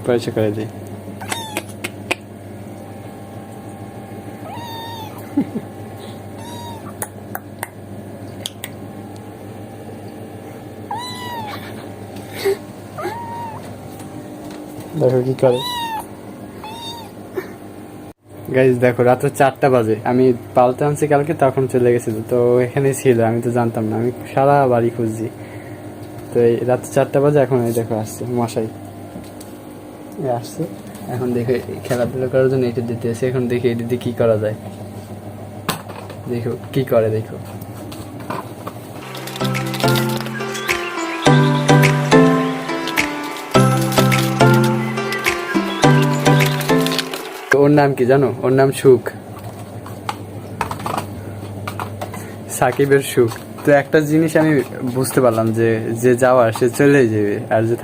পরিচয় করে দিই। দেখো কি করে। গাইজ দেখো রাত্রে 4টা বাজে, আমি পাল্টে আনছি কালকে, তখন চলে গেছিল, তো এখানে ছিল, আমি তো জানতাম না, আমি সারা বাড়ি খুঁজছি। তো এই রাত্রে 4টা বাজে, এখন এই দেখো আসছে মশাই আসছে, এখন দেখো খেলাধুলা করার জন্য এটা দিতে এসে, এখন দেখি এটা দিয়ে কি করা যায়, দেখো কি করে দেখো। ওর নাম কি জানো? ওর নাম সুখ, সাকিবের সুখ। তো একটা জিনিস আমি বুঝতে পারলাম যে যে যাওয়ার সে চলে যাবে, আর যে